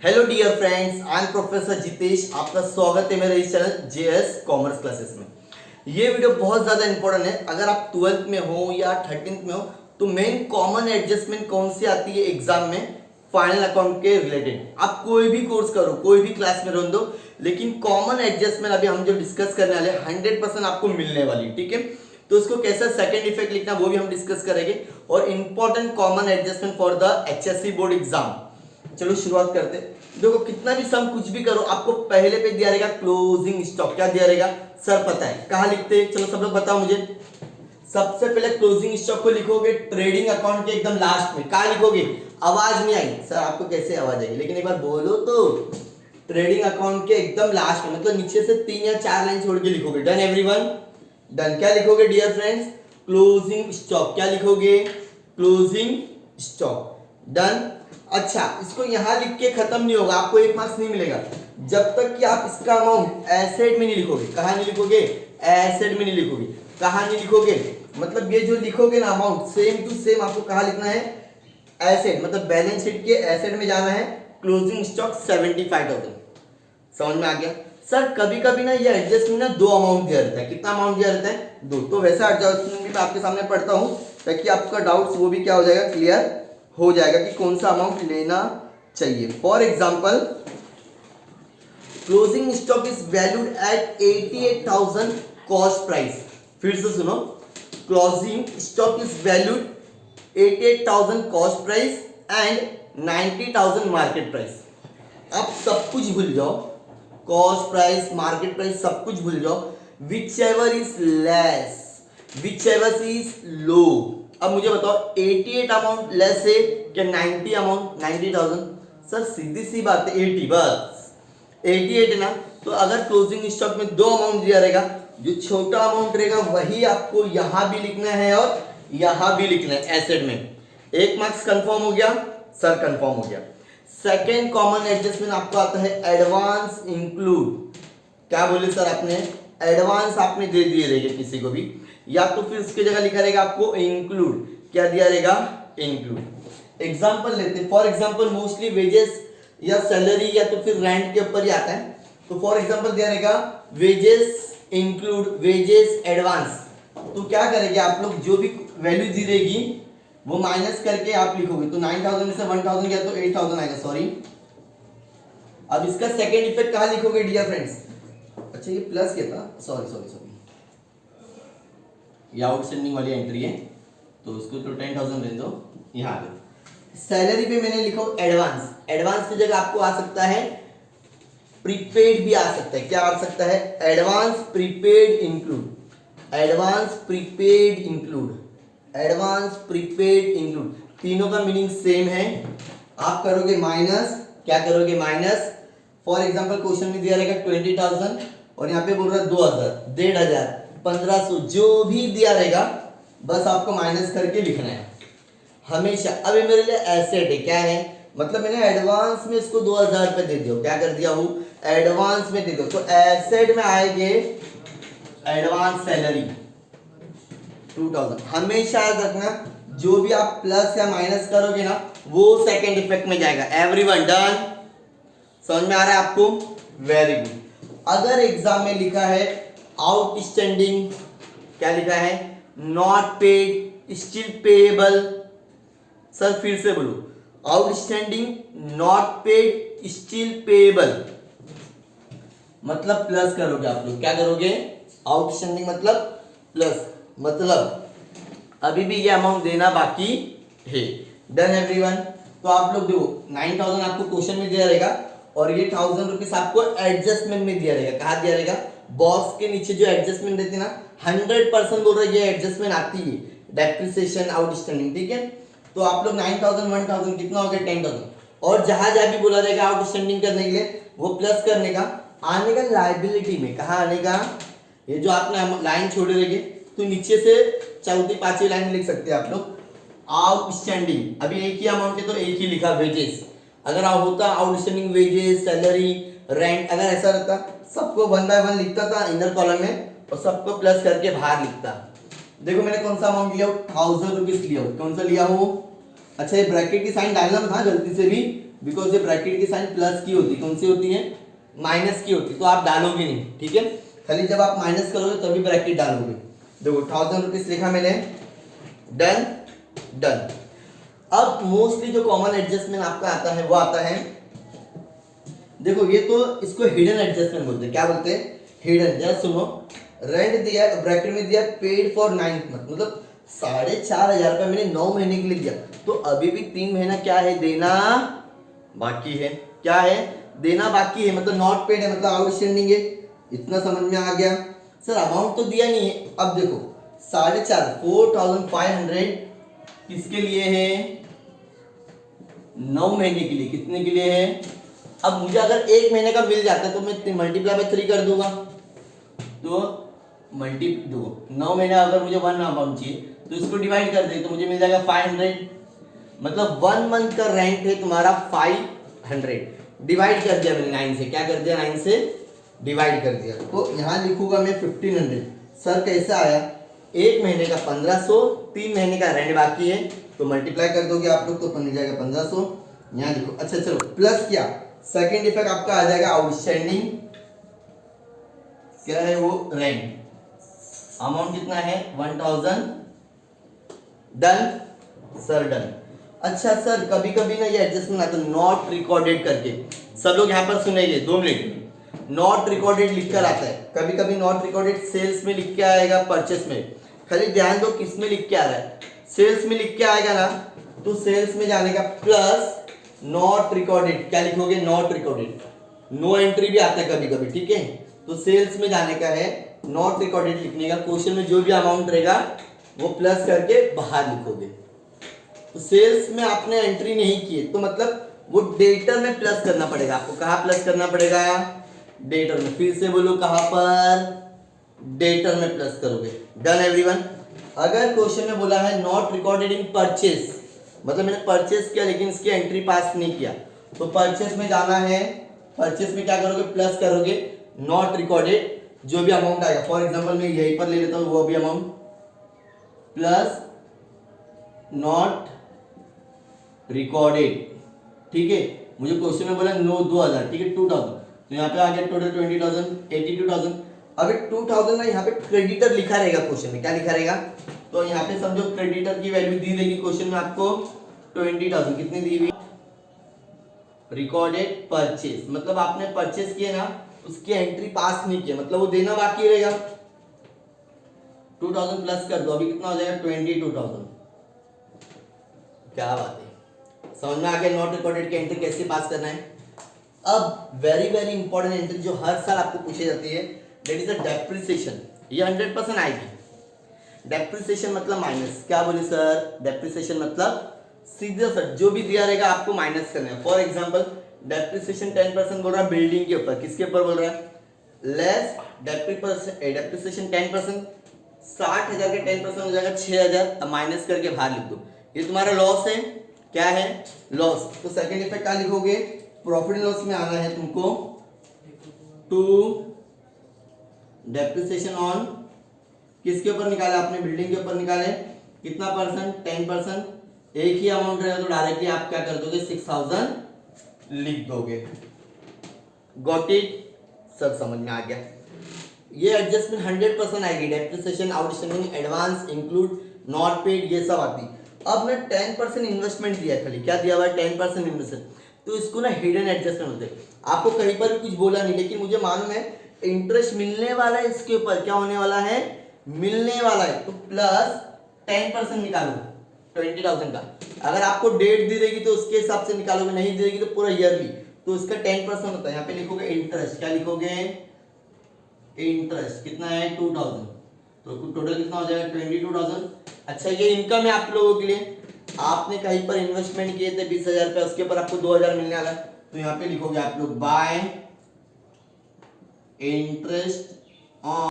Hello dear friends, I am professor Jitesh. आपका स्वागत है मेरे इस चैनल जेएस कॉमर्स क्लासेस में। ये वीडियो बहुत ज़्यादा इंपॉर्टेंट है। अगर आप 12th में हो या 13th में हो तो मेन कॉमन एडजस्टमेंट कौन सी आती है एग्जाम में फाइनल अकाउंट के रिलेटेड। आप कोई भी कोर्स करो, कोई भी क्लास में रह दो, लेकिन कॉमन एडजस्टमेंट अभी हम जो डिस्कस करने वाले 100% आपको मिलने वाली, ठीक है। तो इसको कैसा सेकंड इफेक्ट लिखना वो भी हम डिस्कस करेंगे, और important common adjustment for the HSC board exam. चलो शुरुआत करते हैं। देखो, कितना भी सम कुछ भी करो, आपको पहले पे दिया रहेगा क्लोजिंग स्टॉक। क्या दिया रहेगा सर, पता है कहाँ लिखते हैं? चलो सब लोग बताओ मुझे। सबसे पहले क्लोजिंग स्टॉक को लिखोगे ट्रेडिंग अकाउंट के एकदम लास्ट में। कहाँ लिखोगे? आवाज नहीं आई सर, आपको कैसे आवाज आएगी, लेकिन एक बार बोलो तो। ट्रेडिंग अकाउंट के एकदम लास्ट में, मतलब नीचे से 3 या 4 लाइन छोड़ के लिखोगे। Done everyone? डन। क्या लिखोगे डियर फ्रेंड्स? Closing stock. क्या लिखोगे? Closing stock. डन। अच्छा, इसको यहां लिख के खत्म नहीं होगा, आपको 1 मार्क्स नहीं मिलेगा जब तक कि आप इसका अमाउंट एसेट में नहीं लिखोगे। कहां नहीं लिखोगे? एसेट में नहीं लिखोगे। कहां नहीं लिखोगे? मतलब ये जो लिखोगे ना अमाउंट, सेम टू सेम आपको कहां लिखना है? एसेट, मतलब बैलेंस शीट के एसेट में जाना है। Closing stock 75,000। समझ में आ गया? सर कभी कभी ना ये एडजस्टमेंट ना 2 अमाउंट दिया रहता है। कितना अमाउंट दिया रहता है? 2। तो वैसा एडजस्टमेंट भी मैं आपके सामने पढ़ता हूं ताकि आपका डाउट्स वो भी क्या हो जाएगा, क्लियर हो जाएगा कि कौन सा अमाउंट लेना चाहिए। For example, closing stock is valued at 88,000 cost price. फिर से सुनो, closing stock is valued 88,000 cost price and 90,000 market price. आप सब कुछ भूल जाओ, कॉस्ट प्राइस, मार्केट प्राइस, सब कुछ भूल जाओ। Which ever is less, which ever is low. अब मुझे बताओ 88 अमाउंट लेस है क्या 90 अमाउंट? 90,000। सर सीधी सी बात है, 80 बस 88 है ना। तो अगर क्लोजिंग स्टॉक में 2 अमाउंट दिया रहेगा, जो छोटा अमाउंट रहेगा वही आपको यहां भी लिखना है और यहां भी लिखना है एसेट में। 1 मार्क्स कंफर्म हो गया सर? कंफर्म हो गया। सेकेंड कॉमन एडजस्टमेंट आपको आता है एडवांस इंक्लूड। क्या बोले सर आपने? एडवांस आपने दे दिए रहेगा किसी को भी, या तो फिर उसकी जगह लिखा रहेगा आपको इंक्लूड। क्या दिया रहेगा? इंक्लूड। एग्जांपल लेते हैं। फॉर एग्जांपल मोस्टली वेजेस या सैलरी या तो फिर रेंट के ऊपर ही आता है। तो फॉर एग्जांपल दिया रहेगा वेजेस इंक्लूड वेजेस एडवांस। तो क्या करेंगे आप लोग, जो भी वैल्यू दी रहेगी वो माइनस करके आप लिखोगे। तो 9,000 में से 1,000 गया तो 8,000 आएगा, सॉरी। अब इसका सेकेंड इफेक्ट कहां लिखोगे डियर फ्रेंड्स? अच्छा ये प्लस क्या था, सॉरी सॉरी सॉरी, ये आउटस्टैंडिंग वाली एंट्री है तो उसको तो 10,000 रहने दो। यहाँ पे सैलरी पे मैंने लिखा एडवांस। एडवांस की जगह आपको आ सकता है प्रीपेड भी आ सकता है। क्या आ सकता है? Advance prepaid include. Advance prepaid include. Advance prepaid include, तीनों का मीनिंग सेम है। आप करोगे माइनस। क्या करोगे? माइनस। फॉर एग्जांपल क्वेश्चन में दिया रहेगा 20,000 और यहाँ पे बोल रहा है 2,000, 1,500, 1,500, जो भी दिया रहेगा बस आपको माइनस करके लिखना है हमेशा। अब ये मेरे लिए एसेट है। क्या है? मतलब मैंने एडवांस में इसको 2,000 रुपए दे दिया। क्या कर दिया हूँ? एडवांस में दे दो। तो एसेट में आएंगे एडवांस सैलरी 2,000। हमेशा याद रखना, जो भी आप प्लस या माइनस करोगे ना वो सेकेंड इफेक्ट में जाएगा। Everyone done? समझ में आ रहा है आपको? Very good. अगर एग्जाम में लिखा है आउटस्टैंडिंग, क्या लिखा है? Not paid still payable. Sir फिर से बोलो, outstanding not paid still payable, मतलब प्लस करोगे आप लोग। क्या करोगे? आउटस्टैंडिंग मतलब प्लस, मतलब अभी भी ये अमाउंट देना बाकी है। Done everyone? तो आप लोग देखो 9,000 आपको क्वेश्चन में दिया रहेगा और ये 1,000 रुपीज आपको एडजस्टमेंट में दिया रहेगा। कहा दिया रहेगा? बॉक्स के नीचे जो एडजस्टमेंट देती है ना, 100% बोल रहा है ये एडजस्टमेंट आती है, डेप्रिसिएशन आउटस्टैंडिंग, ठीक है। तो आप लोग 9,000 1,000 कितना हो गया? 10,000। और जहां जहां भी बोला रहेगा आउटस्टैंडिंग करने के लिए वो प्लस करने का, आने का लायबिलिटी में। कहा आने का? ये जो आपने लाइन छोड़े रहेगी तो नीचे से चौथी पांचवी लाइन लिख सकते हैं आप लोग आउटस्टैंडिंग। अभी एक ही अमाउंट है तो एक ही लिखा वेजेस। अगर होता आउटस्टैंडिंग वेजेस, सैलरी, रेंट, अगर ऐसा रहता सबको 1 बाय 1 लिखता था इनर कॉलम में और सबको प्लस करके बाहर लिखता। देखो मैंने कौन सा अमाउंट लिया? 1,000 रुपीज लिया। कौन सा लिया हो? अच्छा ये ब्रैकेट की साइन डालना था गलती से भी, बिकॉज ये ब्रैकेट की साइन प्लस की होती है, कौन सी होती है, माइनस की होती है, तो आप डालोगे नहीं, ठीक है, खाली जब आप माइनस करोगे तभी ब्रैकेट डालोगे। देखो 1000 रुपीज लिखा मैंने, डन डन। अब मोस्टली जो कॉमन एडजस्टमेंट आपका आता है वो आता है, देखो ये तो इसको हिडन एडजस्टमेंट बोलते हैं, क्या बोलते हैं, हिडन। जरा सुनो, रेंट दिया ब्रैकेट में दिया पेड फॉर 9th मंथ, मतलब 4500 रुपये मैंने 9 महीने के लिए दिया, तो अभी भी 3 महीना क्या है, देना बाकी है, क्या है, देना बाकी है, मतलब नॉट पेड है, मतलब आउटस्टैंडिंग है। इतना समझ में आ गया सर, अमाउंट तो दिया नहीं है। अब देखो 4500 किसके लिए है, 9 महीने के लिए, कितने के लिए है। अब मुझे अगर 1 महीने का मिल जाता है तो मैं मल्टीप्लाई बाय 3 कर दूंगा, तो मल्टी दो 9 महीने अगर मुझे 1 अमाउंट चाहिए तो इसको डिवाइड कर दे तो मुझे मिल जाएगा 500, मतलब 1 मंथ का रेंट है तुम्हारा 500, डिवाइड कर दिया मैंने 9 से, क्या कर दिया, 9 से डिवाइड कर दिया, तो यहाँ लिखूंगा मैं 1500। सर कैसा आया, 1 महीने का 1500, 3 महीने का रेंट बाकी है, तो मल्टीप्लाई कर दोगे आप लोग तो मिल जाएगा 1500, यहाँ लिखो। अच्छा चलो, प्लस क्या, सेकेंड इफेक्ट आपका आ जाएगा आउटस्टैंडिंग, क्या है वो, रेंट, अमाउंट कितना है 1000, डन सर, डन। अच्छा सर, कभी कभी ना ये एडजस्टमेंट आता है नॉट रिकॉर्डेड करके, सब लोग यहाँ पर सुनेंगे 2 मिनट, नॉट रिकॉर्डेड लिखकर आता है, कभी कभी नॉट रिकॉर्डेड सेल्स में लिख के आएगा, परचेस में, खाली ध्यान दो किस में लिख के आ रहा है, सेल्स में लिख के आएगा ना, तो सेल्स में जाने का प्लस नॉट रिकॉर्डेड, क्या लिखोगे, नॉट रिकॉर्डेड, नो एंट्री भी आता है कभी कभी, ठीक है, तो सेल्स में जाने का है, नॉट रिकॉर्डेड लिखने का, क्वेश्चन में जो भी अमाउंट रहेगा वो प्लस करके बाहर लिखोगे। तो सेल्स में आपने एंट्री नहीं की है तो मतलब वो डेटर में प्लस करना पड़ेगा आपको, कहाँ प्लस करना पड़ेगा, डेटर में, फिर से बोलो कहाँ पर, डेटर में प्लस करोगे। Done everyone. अगर क्वेश्चन में बोला है नॉट रिकॉर्डेड इन परचेस, मतलब मैंने परचेस किया लेकिन इसकी एंट्री पास नहीं किया, तो परचेस में जाना है, परचेस में क्या करोगे, प्लस करोगे नॉट रिकॉर्डेड जो भी अमाउंट आएगा, फॉर एग्जांपल मैं यहीं पर ले लेता हूं वो भी अमाउंट, प्लस नॉट रिकॉर्डेड, ठीक है, मुझे क्वेश्चन में बोला 2000, ठीक है, 2000, तो यहाँ पे आ गया टोटल 20,000, 82,000। अभी 2000 ना यहाँ पे क्रेडिटर लिखा रहेगा क्वेश्चन में, क्या लिखा रहेगा, तो यहाँ पे समझो क्रेडिटर की वैल्यू दी रहेगी क्वेश्चन में आपको 20,000, कितनी दी हुई, रिकॉर्डेड परचेस, मतलब आपने परचेस किया ना, उसकी एंट्री पास नहीं किया, मतलब वो देना बाकी रहेगा, 2000 प्लस कर दो, अभी कितना हो जाएगा 22,000। क्या बात है, समझ में आ गया नॉट रिकॉर्डेड की एंट्री कैसे पास करना है। अब वेरी वेरी इंपॉर्टेंट एंट्री जो हर साल आपको पूछी जाती है, दैट इज द डेप्रिसिएशन, ये 100% आएगी। डेप्रिसिएशन मतलब माइनस, क्या बोले सर, डेप्रिसिएशन मतलब सीधा सर जो भी दिया रहेगा आपको माइनस करना है। फॉर एग्जांपल डेप्रिसिएशन 10% बोल रहा है बिल्डिंग के ऊपर, किसके ऊपर बोल रहा है, लेस डेप्रिसिएशन 10%, 60,000 के 10% हो जाएगा 6,000, अब माइनस करके बाहर लिख दो, ये तुम्हारा लॉस है, क्या है, लॉस। तो सेकंड इफेक्ट क्या लिखोगे, प्रॉफिट एंड लॉस में आना है तुमको, टू डेप्रिसिएशन ऑन, किसके ऊपर निकाले आपने, बिल्डिंग के ऊपर निकाले, कितना परसेंट, 10%, एक ही अमाउंट रहेगा तो डायरेक्टली आप क्या कर दोगे, 6,000 लिख दोगे। गॉट इट सर, समझ में आ गया। ये एडजस्टमेंट 100% आएगी, depreciation, outstanding, advance, include, not paid, ये सब आती। अब ना 10% इन्वेस्टमेंट दिया है, खाली क्या दिया हुआ है, 10% इन्वेस्टमेंट, तो इसको ना हिडन एडजस्टमेंट होते हैं। आपको कहीं पर भी कुछ बोला नहीं, लेकिन मुझे मालूम है इंटरेस्ट मिलने वाला है, इसके ऊपर क्या होने वाला है, मिलने वाला है, तो प्लस 10% निकालो 20,000 का। अगर आपको डेट दी रहेगी तो उसके हिसाब से निकालोगे, नहीं दी रहेगी तो पूरा ईयरली, तो इसका 10% होता है। यहाँ पे लिखोगे इंटरेस्ट, क्या लिखोगे, इंटरेस्ट कितना है 2,000, तो टोटल कितना हो जाएगा 22,000। अच्छा ये इनकम है आप लोगों के लिए, आपने कहीं पर इन्वेस्टमेंट किए थे 20,000 रुपये, उसके ऊपर आपको 2,000 मिलने वाला है, तो यहाँ पे लिखोगे आप लोग बाय इंटरेस्ट ऑन